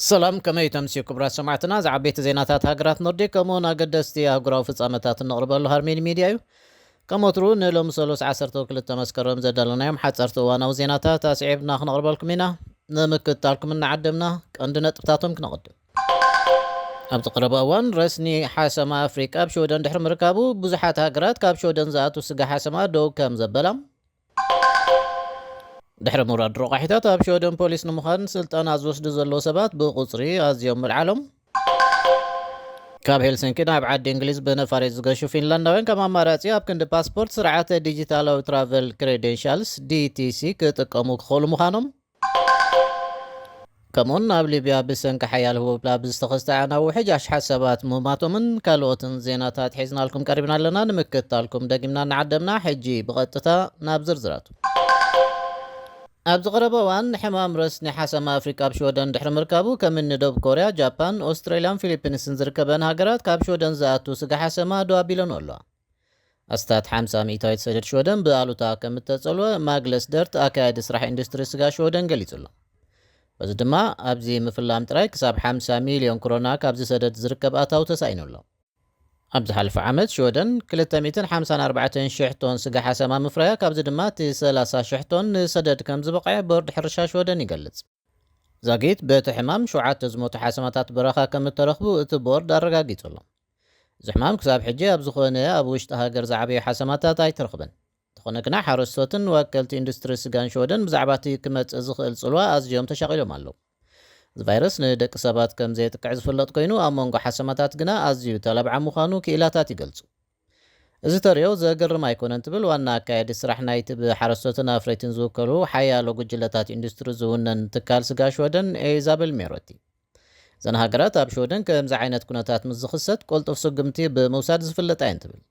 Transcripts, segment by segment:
ሰላም ከመይ ተምሲ ክብራት ሰማዕትና ዝዓበይቲ ዜናታት ሃገራት ኖርዲክ ከምኡውን ኣገደስቲ ኣህጉራዊ ፍጻመታት እንቕርበሉ ሃርሜን ሚድያ እዩ። ከምወትሩ ንሎሚ 12 መስከረም ዘዳለናዮም ሓፀርቲ እዋናዊ ዜናታት ኣስዒብና ክነቕርበልኩም ኢና። ንምክትታልኩም እናዓደምና ቀንዲ ነጥብታቶም ክነቕድም። ኣብ ዝቐረበ እዋን ረስኒ ሓሰማ ኣፍሪቃ ኣብ ሽወደን ድሕሪ ምርካቡ ብዙሓት ሃገራት ካብ ሽወደን ዝኣቱ ስጋ ሓሰማ ደው ከም ዘበላ ድሕሪ ምውራድ ረቑሒታት ኣብ ሽወደን ፖሊስ ንምዃን ስልጠና ዝወስዱ ዘለዉ ሰባት ብቁፅሪ ኣዝዮም ምልዓሎም። ካብ ሄልሲንኪ ናብ ዓዲ እንግሊዝ ብነፋሬት ዝገሹ ፊንላንዳውያን ከም ኣማራፂ ኣብ ክንዲ ፓስፖርት ስርዓተ ዲጂታላዊ ትራቨል ክሬደንሻልስ ዲቲሲ ክጥቀሙ ክኽእሉ ምዃኖም። ከምኡን ኣብ ሊብያ ብሰንኪ ሓያል ህቡብ ላብ ዝተኸስተ ውሕጅ ኣሽሓት ሰባት ምሁማቶምን ካልኦትን ዜናታት ሒዝናልኩም ቀሪብና ኣለና። ንምክትታልኩም ደጊምና እናዓደምና ሕጂ ብቐጥታ ናብ ዝርዝራቱ። ኣብ ዝቐረበ እዋን ሕማም ረስኒ ሓሰማ ኣፍሪቃ ኣብ ሽወደን ድሕሪ ምርካቡ ከምኒ ደቡብ ኮርያ፣ ጃፓን፣ ኦስትራልያን ፊሊፒንስን ዝርከበን ሃገራት ካብ ሽወደን ዝኣቱ ስጋ ሓሰማ ደው ኣቢለን ኣለዋ። ኣስታት 50 ሚእታዊት ሰደድ ሽወደን ብኣሉታ ከም እተጸልወ ማግለስ ደርት ኣካያዲ ስራሕ ኢንዱስትሪ ስጋ ሽወደን ገሊጹ ኣሎ። በዚ ድማ ኣብዚ ምፍላም ጥራይ ክሳብ 50 ሚልዮን ክሮና ካብዚ ሰደድ ዝርከብ ኣታዊ ተሳኢኑ ኣሎ። ኣብ ዝሓለፈ ዓመት ሽወደን 254,000 ቶን ስጋ ሓሰማ ምፍራያ ካብዚ ድማ እቲ 30,000 ቶን ንሰደድ ከም ዝበቕዐ ቦርድ ሕርሻ ሽወደን ይገልጽ። ዛጊት በቲ ሕማም 7 ዝሞቱ ሓሰማታት በረኻ ከም እተረኽቡ እቲ ቦርድ ኣረጋጊጹ ኣሎ። እዚ ሕማም ክሳብ ሕጂ ኣብ ዝኾነ ኣብ ውሽጢ ሃገር ዝዓበዩ ሓሰማታት ኣይትረኽበን። ዝኾነ ግና ሓረስቶትን ወከልቲ ኢንዱስትሪ ስጋን ሽወደን ብዛዕባ እቲ ክመጽእ ዝኽእል ጽልዋ ኣዝዮም ተሻቒሎም ኣለዉ። እዚ ቫይረስ ንደቂ ሰባት ከም ዘየጥቅዕ ዝፍለጥ ኮይኑ ኣብ መንጎ ሓሰማታት ግና ኣዝዩ ተለብዓ ምዃኑ ክኢላታት ይገልጹ። እዚ ተሪዮ ዘገርም ኣይኮነን ትብል ዋና ኣካየዲ ስራሕ ናይቲ ብሓረስቶትን ኣፍረይትን ዝውከሉ ሓያሎ ጉጅለታት ኢንዱስትሪ ዝውነን ትካል ስጋ ሽወደን ኤዛቤል ሜሮቲ እዘን ሃገራት ኣብ ሽወደን ከምዚ ዓይነት ኩነታት ምስ ዝኽሰት ቆልጡፍ ስጉምቲ ብምውሳድ ዝፍለጥ እየን ትብል።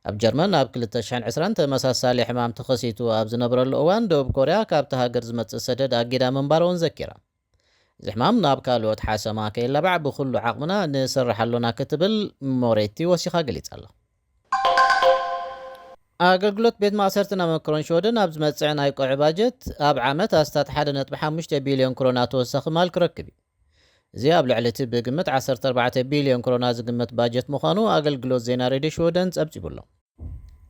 ኣብ ጀርመን ኣብ 2020 ተመሳሳሊ ሕማም ተኸሲቱ ኣብ ዝነበረሉ እዋን ደቡብ ኮርያ ካብቲ ሃገር ዝመጽእ ሰደድ ኣጊዳ ምንባር እውን ዘኪራ። እዚ ሕማም ናብ ካልኦት ሓሰማ ከይለባዕ ብኩሉ ዓቕምና ንሰርሓሉና ክትብል ሞሬቲ ወሲኻ ገሊጻ ኣላ። ኣገልግሎት ቤት ማእሰርትን ኣመክሮን ሽወደን ኣብ ዝመጽእ ናይ ቆልዑ ባጀት ኣብ ዓመት ኣስታት 1.5 ቢልዮን ክሮና ተወሳኺ ማል ክረክብ እዩ። እዚ ኣብ ልዕሊ እቲ ብግምት 14 ቢልዮን ክሮና ዝግመት ባጀት ምዃኑ ኣገልግሎት ዜና ሬድዮ ሽወደን ጸብጺቡ ኣሎ።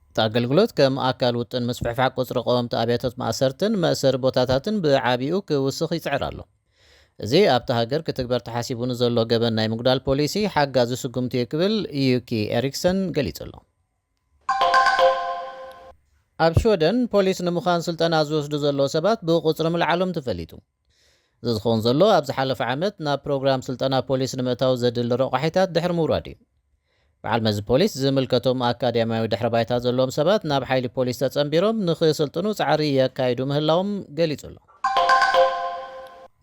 እቲ ኣገልግሎት ከም ኣካል ውጥን ምስፍሕፋሕ ቁፅሪ ቀወምቲ ኣብያቶት ማእሰርትን መእሰሪ ቦታታትን ብዓቢኡ ክውስኽ ይጽዕር ኣሎ። እዚ ኣብቲ ሃገር ክትግበር ተሓሲቡ ንዘሎ ገበን ናይ ምጉዳል ፖሊሲ ሓጋዚ ስጉምቲ ክብል ዩኪ ኤሪክሰን ገሊጹ ኣሎ። ኣብ ሽወደን ፖሊስ ንምዃን ስልጠና ዝወስዱ ዘለዉ ሰባት ብቁፅሪ ምልዓሎም ተፈሊጡ። እዚ ዝኸውን ዘሎ ኣብ ዝሓለፈ ዓመት ናብ ፕሮግራም ስልጠና ፖሊስ ንምእታው ዘድሊ ረቑሒታት ድሕሪ ምውራድ እዩ። በዓል መዚ ፖሊስ ዝምልከቶም ኣካዳሚያዊ ድሕሪ ባይታ ዘለዎም ሰባት ናብ ሓይሊ ፖሊስ ተጸንቢሮም ንኽስልጥኑ ጻዕሪ የካይዱ ምህላዎም ገሊጹ ኣሎ።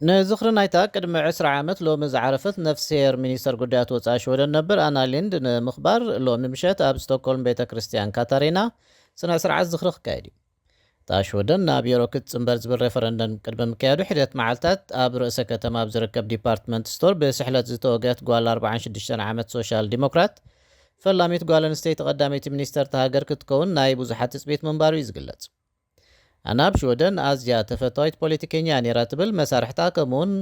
ንዝኽሪ ናይታ ቅድሚ 20 ዓመት ሎሚ ዝዓረፈት ነፍሴር ሚኒስተር ጉዳያት ወፃኢ ሽወደን ነበር ኣና ሊንድ ንምኽባር ሎሚ ምሸት ኣብ ስቶክሆልም ቤተ ክርስቲያን ካታሪና ጽኑዕ ስርዓት ዝኽሪ ክካየድ እዩ። እታ ሽወደን ናብ ዩሮ ክትጽምበር ዝብል ሬፈረንደም ቅድሚ ምክያዱ ሕደት መዓልትታት ኣብ ርእሰ ከተማ ኣብ ዝርከብ ዲፓርትመንት ስቶር ብስሕለት ዝተወገት ጓል 46 ዓመት ሶሻል ዲሞክራት ፈላሚት ጓል ኣንስተይቲ ቀዳመይቲ ሚኒስተር ሃገር ክትከውን ናይ ብዙሓት ትጽቢት ምንባሩ እዩ ዝግለጽ። ኣና ኣብ ሽወደን ኣዝያ ተፈታዊት ፖለቲከኛ ነይራ ትብል መሳርሕታ ከምኡውን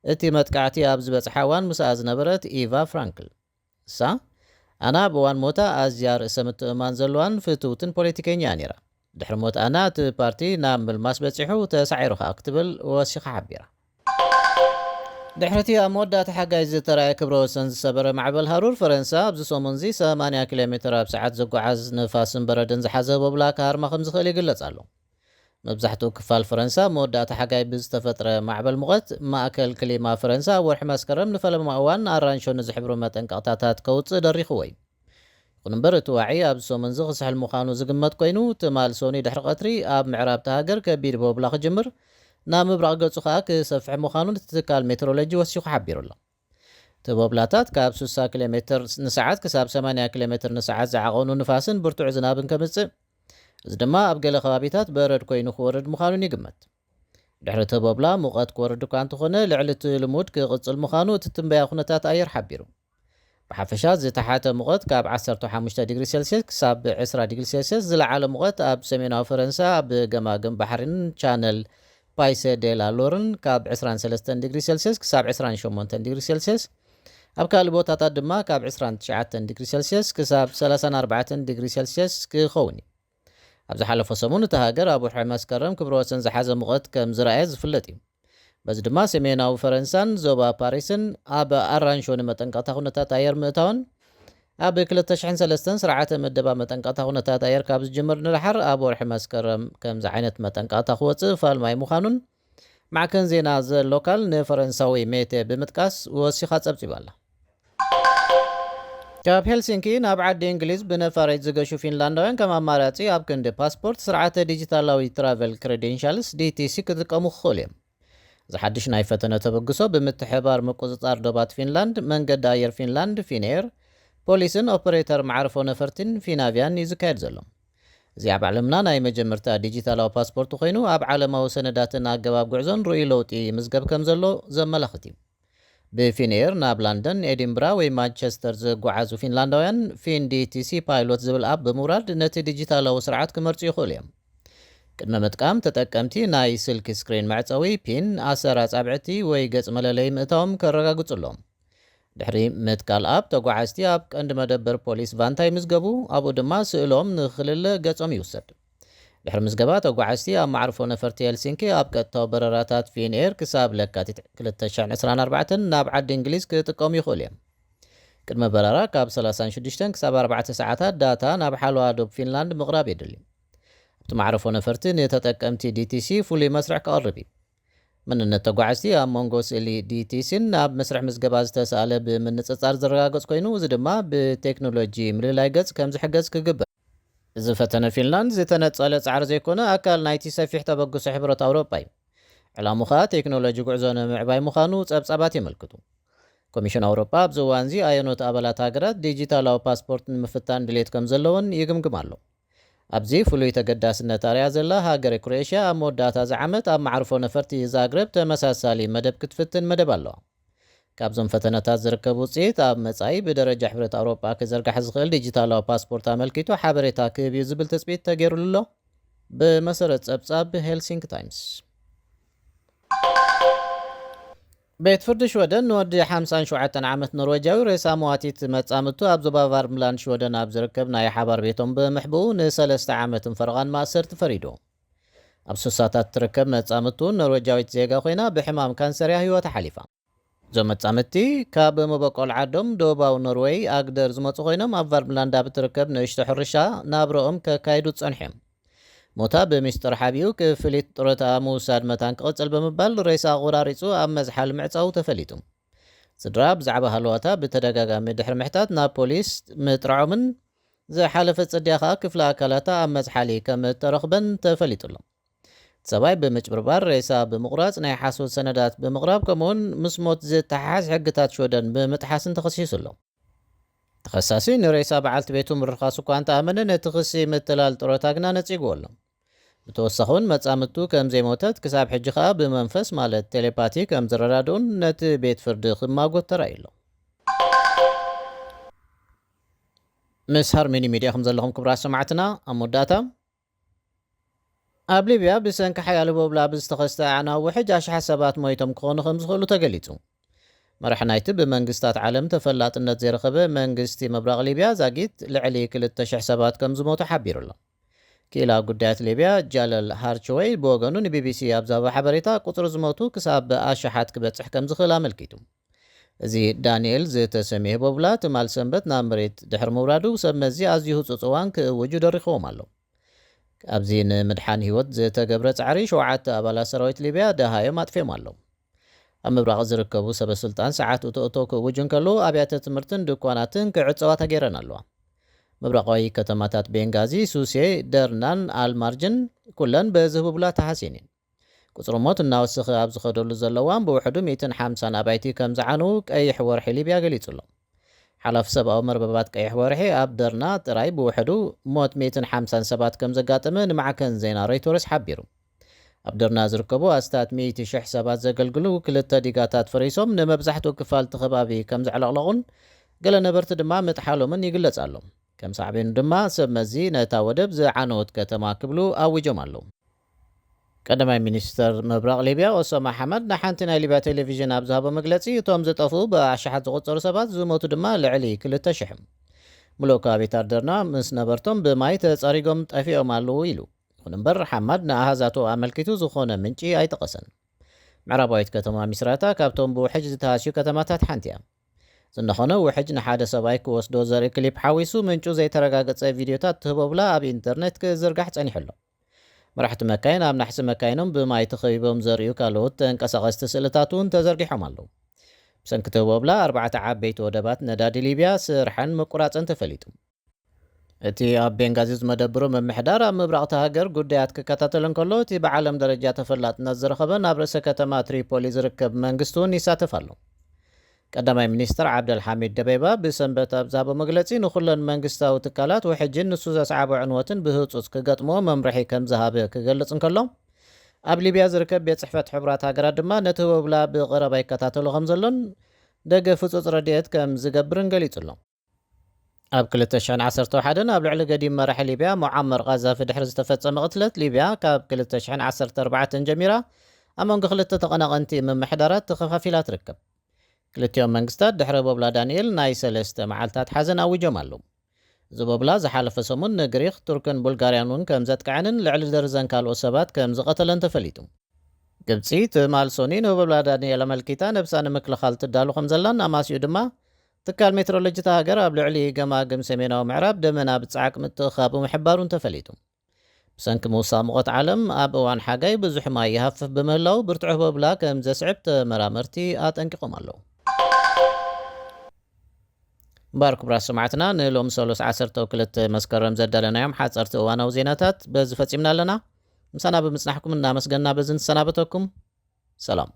እቲ መጥቃዕቲ ኣብ ዝበፅሓ እዋን ምስኣ ዝነበረት ኢቫ ፍራንክል እሳ ኣና ብእዋን ሞታ ኣዝያ ርእሰ ምትእማን ዘለዋን ፍትውትን ፖለቲከኛ ነይራ። ድሕሪ ሞት ኣና እቲ ፓርቲ ናብ ምልማስ በፂሑ ተሳዒሩ ከዓ ክትብል ወሲኻ ሓቢራ። ድሕርቲ ኣብ መወዳእታ ሓጋይ ዝተረኣየ ክብረ ወሰን ዝሰበረ ማዕበል ሃሩር ፈረንሳ ኣብዚ ሰሙን እዚ 80 ኪሎ ሜትር ኣብ ሰዓት ዘጓዓዝ ንፋስን በረድን ዝሓዘ ቦብላ ክሃርማ ከም ዝኽእል ይግለጽ ኣሎ። መብዛሕትኡ ክፋል ፈረንሳ መወዳእታ ሓጋይ ብዝተፈጥረ ማዕበል ሙቐት ማእከል ክሊማ ፈረንሳ ወርሒ መስከረም ንፈለማ እዋን ኣራንሾ ንዝሕብሩ መጠንቀቕታታት ከውፅእ ደሪኹ ወይ ይኹን እምበር እቲ ዋዒ ኣብ ሰሙን እዚ ክስሕል ምዃኑ ዝግመት ኮይኑ ትማል ሶኒ ድሕሪ ቀትሪ ኣብ ምዕራብ ሃገር ከቢድ ቦብላ ክጅምር ናብ ምብራቕ ገጹ ከዓ ክሰፍሕ ምዃኑ እቲ ትካል ሜትሮሎጂ ወሲኹ ሓቢሩ ኣሎ። እቲ ቦብላታት ካብ 60 ኪሎ ሜትር ንሰዓት ክሳብ 80 ኪሎ ሜትር ንሰዓት ዝዓቐኑ ንፋስን ብርቱዕ ዝናብን ከምጽእ እዚ ድማ ኣብ ገለ ከባቢታት በረድ ኮይኑ ክወርድ ምዃኑን ይግመት። ድሕሪ እቲ ቦብላ ሙቐት ክወርድ እኳ እንተኾነ ልዕሊ እቲ ልሙድ ክቕጽል ምዃኑ እቲ ትንበያ ኩነታት ኣየር ሓቢሩ። ብሓፈሻ ዝተሓተ ሙቐት ካብ 15 ዲግሪ ሴልሲየስ ክሳብ 20 ዲግሪ ሴልሲየስ ዝለዓለ ሙቐት ኣብ ሰሜናዊ ፈረንሳ ብገማግም ባሕሪን ቻነል ፓይሰ ዴላ ሎርን ካብ 23 ዲግሪ ሴልሲየስ ክሳብ 28 ዲግሪ ሴልሲየስ ኣብ ካልእ ቦታታት ድማ ካብ 29 ዲግሪ ሴልሲየስ ክሳብ 34 ዲግሪ ሴልሲየስ ክኸውን እዩ። ኣብ ዝሓለፈ ሰሙን እቲ ሃገር ኣብ ወርሒ መስከረም ክብረ ወሰን ዝሓዘ ሙቐት ከም ዝረኣየ ዝፍለጥ እዩ። በዚ ድማ ሰሜናዊ ፈረንሳን ዞባ ፓሪስን ኣብ ኣራንሾ ንመጠንቀቕታ ኩነታት ኣየር ምእታውን ኣብ 2003 ስርዓተ መደባ መጠንቀቕታ ኩነታት ኣየር ካብ ዝጅምር ንድሓር ኣብ ወርሒ መስከረም ከምዚ ዓይነት መጠንቀቕታ ክወፅእ ፋልማይ ምዃኑን ማዕከን ዜና ዘሎካል ንፈረንሳዊ ሜቴ ብምጥቃስ ወሲኻ ጸብጺባ ኣላ። ካብ ሄልሲንኪ ናብ ዓዲ እንግሊዝ ብነፋሪት ዝገሹ ፊንላንዳውያን ከም ኣማራጺ ኣብ ክንዲ ፓስፖርት ስርዓተ ዲጂታላዊ ትራቨል ክሬዴንሻልስ ዲቲሲ ክጥቀሙ ክኽእሉ እዮም። እዚ ሓድሽ ናይ ፈተነ ተበግሶ ብምትሕባር ምቁፅጻር ዶባት ፊንላንድ፣ መንገዲ ኣየር ፊንላንድ ፊንኤር፣ ፖሊስን ኦፐሬተር ማዕርፎ ነፈርትን ፊናቪያን እዩ ዝካየድ ዘሎ። እዚ ኣብ ዓለምና ናይ መጀመርታ ዲጂታላዊ ፓስፖርት ኮይኑ ኣብ ዓለማዊ ሰነዳትን ኣገባብ ጉዕዞን ርኡይ ለውጢ ምዝገብ ከም ዘሎ ዘመላኽት እዩ። ብፊንኤር ናብ ላንደን፣ ኤዲንብራ ወይ ማንቸስተር ዝጓዓዙ ፊንላንዳውያን ፊን ዲቲሲ ፓይሎት ዝብል ኣብ ብምውራድ ነቲ ዲጂታላዊ ስርዓት ክመርፁ ይኽእሉ እዮም። ቅድመ ምጥቃም ተጠቀምቲ ናይ ስልኪ ስክሪን መዕፀዊ ፒን፣ ኣሰራ ጻብዕቲ ወይ ገጽ መለለይ ምእታዎም ከረጋግጹ ኣለዎም። ድሕሪ ምትካል ኣብ ተጓዓዝቲ ኣብ ቀንዲ መደበር ፖሊስ ቫንታ ይምዝገቡ፣ ኣብኡ ድማ ስእሎም ንኽልለ ገጾም ይውሰድ። ድሕሪ ምዝገባ ተጓዓዝቲ ኣብ ማዕርፎ ነፈርቲ ሄልሲንኪ ኣብ ቀጥታዊ በረራታት ፊንኤር ክሳብ ለካቲት 2024 ናብ ዓዲ እንግሊዝ ክጥቀሙ ይኽእሉ እዮም። ቅድመ በረራ ካብ 36 ክሳብ 4 ሰዓታት ዳታ ናብ ሓለዋ ዶብ ፊንላንድ ምቕራብ የድሊ። ኣብቲ ማዕረፎ ነፈርቲ ንተጠቀምቲ ዲቲሲ ፍሉይ መስርዕ ክቐርብ እዩ። መንነት ተጓዓዝቲ ኣብ መንጎ ስእሊ ዲቲሲን ናብ መስርሕ ምዝገባ ዝተሰኣለ ብምንፅጻር ዝረጋገጽ ኮይኑ እዚ ድማ ብቴክኖሎጂ ምልላይ ገጽ ከም ዝሕገዝ ክግበር። እዚ ፈተነ ፊንላንድ ዝተነጸለ ጻዕሪ ዘይኮነ ኣካል ናይቲ ሰፊሕ ተበግሶ ሕብረት ኣውሮጳ እዩ። ዕላሙ ኸኣ ቴክኖሎጂ ጉዕዞ ንምዕባይ ምዃኑ ጸብጻባት የመልክቱ። ኮሚሽን ኣውሮጳ ኣብዚ እዋን እዚ ኣየኖት ኣባላት ሃገራት ዲጂታላዊ ፓስፖርት ንምፍታን ድሌት ከም ዘለዎን ይግምግም ኣሎ። ኣብዚ ፍሉይ ተገዳስነት ኣርያ ዘላ ሃገር ክሮኤሽያ ኣብ መወዳእታ እዚ ዓመት ኣብ ማዕርፎ ነፈርቲ ዛግረብ ተመሳሳሊ መደብ ክትፍትን መደብ ኣለዋ። ካብዞም ፈተነታት ዝርከብ ውፅኢት ኣብ መጻኢ ብደረጃ ሕብረት ኣውሮጳ ክዘርጋሕ ዝኽእል ዲጂታላዊ ፓስፖርት ኣመልኪቱ ሓበሬታ ክህብ እዩ ዝብል ተፅቢት ተገይሩሉ ኣሎ። ብመሰረት ጸብጻብ ሄልሲንኪ ታይምስ። ቤት ፍርዲ ሽወደን ንወዲ 57 ዓመት ኖርዌጃዊ ሬሳ መዋቲት መጻምቱ ኣብ ዞባ ቫርምላንድ ሽወደን ኣብ ዝርከብ ናይ ሓባር ቤቶም ብምሕብኡ ን3 ዓመትን ፈረቓን ማእሰርቲ ፈሪዱ። ኣብ ሱሳታት ትርከብ መጻምቱ ኖርዌጃዊት ዜጋ ኮይና ብሕማም ካንሰር ህይወታ ሓሊፋ። እዞም መጻምቲ ካብ መበቆል ዓዶም ደቡባዊ ኖርዌይ ኣግደር ዝመፁ ኮይኖም ኣብ ቫርምላንድ ኣብ ትርከብ ንእሽቶ ሕርሻ ናብረኦም ከካይዱ ጸኒሖም። ሞታ ብምስጢር ሓቢኡ ክፍሊት ጡረታ ምውሳድ መታን ክቕጽል ብምባል ሬሳ ቁራሪፁ ኣብ መዝሓል ምዕፃው ተፈሊጡ። ስድራ ብዛዕባ ሃለዋታ ብተደጋጋሚ ድሕሪ ምሕታት ናብ ፖሊስ ምጥርዖምን ዝሓለፈ ጽድያ ከዓ ክፍለ ኣካላታ ኣብ መዝሓሊ ከም ተረኽበን ተፈሊጡሎ። ሰብኣይ ብምጭብርባር ሬሳ ብምቑራጽ ናይ ሓሶት ሰነዳት ብምቕራብ ከምኡውን ምስ ሞት ዝተሓሓዝ ሕግታት ሽወደን ብምጥሓስን ተኸሲሱ ኣሎ። ተኸሳሲ ንሬሳ በዓልቲ ቤቱ ምርኻሱ እኳ እንተኣመነ ነቲ ክሲ ምትላል ጡረታ ግና ነጺግዎ ኣሎ። ብተወሳኺ እውን መጻምቱ ከም ዘይሞተት ክሳብ ሕጂ ከዓ ብመንፈስ ማለት ቴሌፓቲ ከም ዝረዳድኡን ነቲ ቤት ፍርዲ ክማጎት ተራእዩ ኣሎ። ምስ ሃርሜኒ ሚድያ ከም ዘለኹም ክቡራት ሰማዕትና ኣብ መወዳእታ ኣብ ሊብያ ብሰንኪ ሓያል ቦብላ ብዝተኸስተ ዓናዊ ሕጂ ኣሽሓት ሰባት ሞይቶም ክኾኑ ከም ዝኽእሉ ተገሊጹ። መራሒ ናይቲ ብመንግስታት ዓለም ተፈላጥነት ዘይረኸበ መንግስቲ ምብራቕ ሊብያ ዛጊት ልዕሊ 2,000 ሰባት ከም ዝሞቱ ሓቢሩ ኣሎ። ክኢላ ጉዳያት ሊብያ ጃለል ሃርችወይ ብወገኑ ንቢቢሲ ኣብ ዛባ ሓበሬታ ቁፅሪ ዝሞቱ ክሳብ ኣሽሓት ክበፅሕ ከም ዝኽእል ኣመልኪቱ። እዚ ዳንኤል ዝተሰሚየ ቦብላ ትማል ሰንበት ናብ መሬት ድሕሪ ምውራዱ ሰብ መዚ ኣዝዩ ህፁፅ እዋን ክእውጁ ደሪኽዎም ኣሎ። ኣብዚ ንምድሓን ህይወት ዝተገብረ ፃዕሪ 7 ኣባላት ሰራዊት ሊብያ ደሃዮም ኣጥፍዮም ኣለዉ። ኣብ ምብራቕ ዝርከቡ ሰበስልጣን ሰዓት እቶእቶ ክእውጁ እንከለዉ ኣብያተ ትምህርትን ድኳናትን ክዕፀዋ ተገይረን ኣለዋ። ምብራቃዊ ከተማታት ቤንጋዚ፣ ሱሴ፣ ደርናን ኣልማርጅን ኩለን በዝህቡብላ ተሓሲን እየን። ቁፅሪ ሞት እናወስኺ ኣብ ዝኸደሉ ዘለዋን ብውሕዱ 150 ኣባይቲ ከም ዝዓነዉ ቀይሕ ወርሒ ሊብያ ገሊጹ ኣሎ። ሓላፊ ሰብኣዊ መርበባት ቀይሕ ወርሒ ኣብ ደርና ጥራይ ብውሕዱ ሞት 150 ሰባት ከም ዘጋጠመ ንማዕከን ዜና ሮይተርስ ሓቢሩ። ኣብ ደርና ዝርከቡ ኣስታት 100,000 ሰባት ዘገልግሉ 2 ዲጋታት ፈሪሶም ንመብዛሕትኡ ክፋል እቲ ከባቢ ከም ዘዕለቕለቑን ገለ ነበርቲ ድማ ምጥሓሎምን ይግለጽ ኣሎ። ከም ሳዕቤኑ ድማ ሰብ መዚ ነታ ወደብ ዝዓነወት ከተማ ክብሉ ኣውጆም ኣለዉ። ቀዳማይ ሚኒስተር ምብራቕ ሊብያ ኦሳማ ሐመድ ንሓንቲ ናይ ሊብያ ቴሌቪዥን ኣብ ዝሃቦ መግለፂ እቶም ዝጠፍኡ ብኣሽሓት ዝቑፀሩ ሰባት ዝሞቱ ድማ ልዕሊ 2,000 ሙሉእ ከባቢ ታርደርና ምስ ነበርቶም ብማይ ተጸሪጎም ጠፊኦም ኣለዉ ኢሉ። ይኹን እምበር ሓማድ ንኣሃዛቱ ኣመልኪቱ ዝኾነ ምንጪ ኣይጠቐሰን። ምዕራባዊት ከተማ ሚስራታ ካብቶም ብውሕጅ ዝተሃስዩ ከተማታት ሓንቲ እያ። ዝነኾነ ውሕጅ ንሓደ ሰብኣይ ክወስዶ ዘርኢ ክሊፕ ሓዊሱ ምንጩ ዘይተረጋገፀ ቪድዮታት ትህቦ ብላ ኣብ ኢንተርኔት ክዝርጋሕ ጸኒሑ ኣሎ። መራሕቲ መካይን ኣብ ናሕሲ መካይኖም ብማይ ተኸቢቦም ዘርእዩ ካልኦት ተንቀሳቐስቲ ስእልታት እውን ተዘርጊሖም ኣለዉ። ብሰንኪ ትህቦ ብላ 4 ዓበይቲ ወደባት ነዳዲ ሊብያ ስርሐን ምቁራፅን ተፈሊጡ። እቲ ኣብ ቤንጋዚ ዝመደብሮ መምሕዳር ኣብ ምብራቕቲ ሃገር ጉዳያት ክከታተል እንከሎ እቲ ብዓለም ደረጃ ተፈላጥነት ዝረኸበ ናብ ርእሰ ከተማ ትሪፖሊ ዝርከብ መንግስቲ እውን ይሳተፍ ኣሎ። ቀዳማይ ሚኒስትር ዓብደልሓሚድ ደበይባ ብሰንበት ኣብ ዝሃቦ መግለፂ ንኹለን መንግስታዊ ትካላት ውሕጅን ንሱ ዘስዓቦ ዕንወትን ብህፁፅ ክገጥሞ መምርሒ ከም ዝሃበ ክገልጽ እንከሎ ኣብ ሊብያ ዝርከብ ቤት ጽሕፈት ሕቡራት ሃገራት ድማ ነቲ ህቦብላ ብቐረባ ይከታተሎ ከም ዘሎን ደገፍ ህፁፅ ረድኤት ከም ዝገብርን ገሊጹ ኣሎ። ኣብ 2011 ኣብ ልዕሊ ገዲም መራሒ ሊብያ ሙዓመር ቃዛፊ ድሕሪ ዝተፈጸመ ቅትለት ሊብያ ካብ 2014 ጀሚራ ኣብ መንጎ ክልተ ተቐናቐንቲ መምሕዳራት ተኸፋፊላ ትርከብ። ክልቲኦም መንግስታት ድሕሪ ቦብላ ዳንኤል ናይ 3 መዓልታት ሓዘን ኣውጆም ኣለዉ። እዚ ቦብላ ዝሓለፈ ሰሙን ንግሪክ ቱርክን ቡልጋርያን እውን ከም ዘጥቅዐንን ልዕሊ ደርዘን ካልኦት ሰባት ከም ዝቐተለን ተፈሊጡ። ግብፂ ትማል ሶኒ ንቦብላ ዳንኤል ኣመልኪታ ነብሳ ንምክልኻል ትዳሉ ከም ዘላን ኣማሲኡ ድማ ትካል ሜትሮሎጂታ ሃገር ኣብ ልዕሊ ገማግም ሰሜናዊ ምዕራብ ደመና ብፀዓቅ ምትእኻቡ ምሕባሩን ተፈሊጡ። ብሰንኪ ምውሳኽ ሙቐት ዓለም ኣብ እዋን ሓጋይ ብዙሕ ማይ ይሃፍፍ ብምህላው ብርቱዕ ቦብላ ከም ዘስዕብ ተመራመርቲ ኣጠንቂቖም ኣለዉ። እምበር ክቡራት ሰማዕትና ንሎም ሰሉስ 12 መስከረም ዘዳለናዮም ሓፀርቲ እዋናዊ ዜናታት በዚ ፈፂምና ኣለና። ምሳና ብምጽናሕኩም እናመስገንና በዚ ንሰናበተኩም። ሰላም።